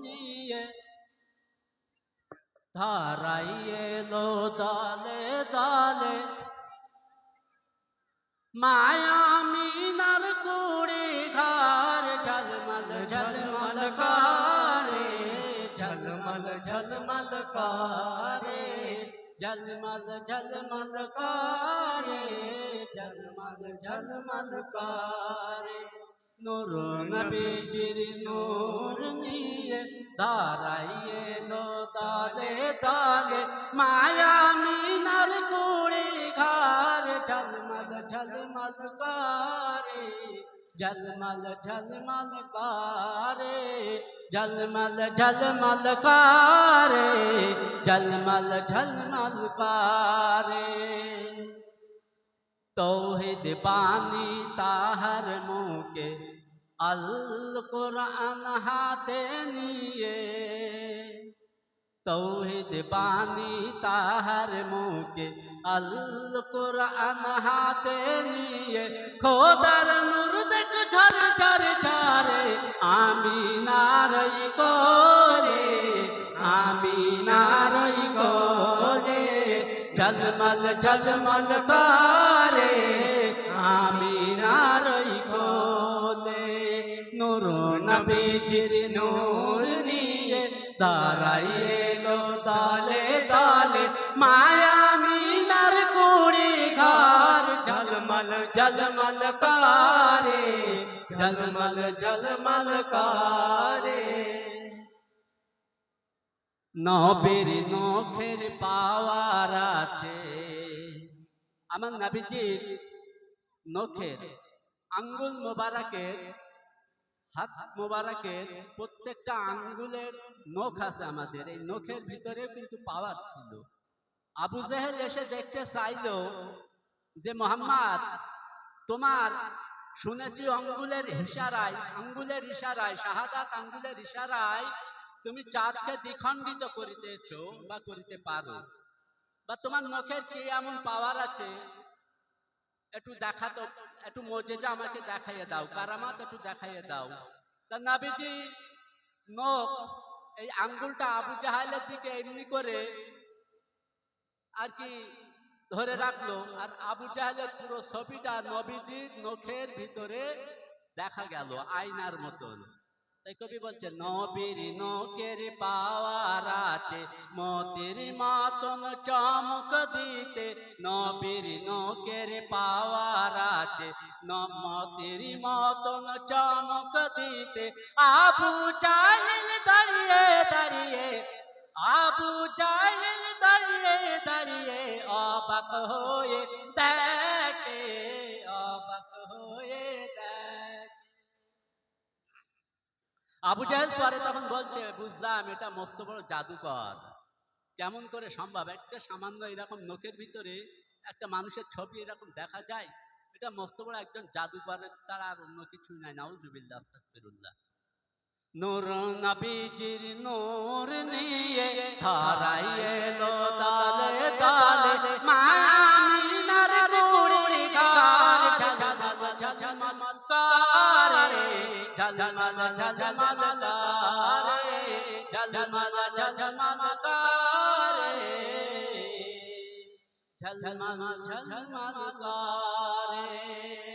নিয়ে ধারাই এলো দলে দলে মায়া মিনার কুড়ি ঘর ঝলমল ঝলমল করে ঝলমল ঝলমল করে ঝলমল ঝলমল করে ঝলমল ঝলমল করে নূর নবীজির নূর নিয়ে ধারাই এলো দলে দলে মায়া মিনার কুড়ি ঘর ঝলমল ঝলমল করে ঝলমল ঝলমল করে ঝলমল ঝলমল করে ঝলমল ঝলমল করে তৌহিদ বাণী তাহার মুখে আল কুরআন হাতে নিয়ে তৌহিদ বাণী তাহার মুখে আল কুরআন হাতে নিয়ে খোদার নূর দেখ ঝর ঝর ঝরে আমিনারই কোলে আমিনারই কোলে ঝলমল ঝলমল করে আমিনারই কোলে নূর নবীজির নূর নিয়ে দাঁড়াই এলো দলে দলে মায়া মিনার কুড়ি ঘর ঝলমল ঝলমল করে ঝলমল ঝলমল করে নবীর নখের পাওয়ার আছে আমার নবীজির নখের আঙ্গুল মোবারকের হাত মোবারকের প্রত্যেকটা আঙ্গুলের নখ আছে আমাদের এই নখের ভিতরে কিন্তু পাওয়ার ছিল আবু জেহেল এসে দেখতে চাইল যে মুহাম্মদ তোমার শুনেছি আঙ্গুলের ইশারায় শাহাদাত আঙ্গুলের ইশারায় তুমি চাঁদকে দ্বিখণ্ডিত করিতেছ বা করিতে পারো বা তোমার নখের কি এমন পাওয়ার আছে একটু দেখাতো একটু মুজিজা আমাকে দেখাইয়ে দাও কারামাত একটু দেখাইয়ে দাও তা নবীজি নখ এই আঙ্গুলটা আবু জাহেলের দিকে এমনি করে আর কি ধরে রাখলো আর আবু জাহেলের পুরো ছবিটা নবীজির নখের ভিতরে দেখা গেল আয়নার মতন তাই কবি বলছে নবীর নখের পাওয়ার আছে মতির মতন চমক দিতে নবীর নখের পাওয়ার আছে মতির মতন চমক দিতে আবু জাহেল দাঁড়িয়ে দাঁড়িয়ে আবু জাহেল দাঁড়িয়ে দাঁড়িয়ে অবাক হয়ে দেখে অবাক হয়ে দেখ আবু জাহেল পরে তখন বলছে বুঝলাম এটা মস্ত বড় জাদুকর কেমন করে সম্ভব একটা সামান্য এরকম নখের ভিতরে একটা মানুষের ছবি এরকম দেখা যায় এটা মস্ত বড় একজন জাদুকরের তারা আর অন্য কিছুই নাই নাউজুবিল্লাহ আস্তাগফিরুল্লাহ নূর নবীজির নূর নিয়ে ধারাই এলো দলে দলে মামিনার কুড়ি ঘর ঝলমল ঝলমল করে ঝলমল ঝলমল করে ঝলমল ঝলমল করে ঝলমল ঝলমল করে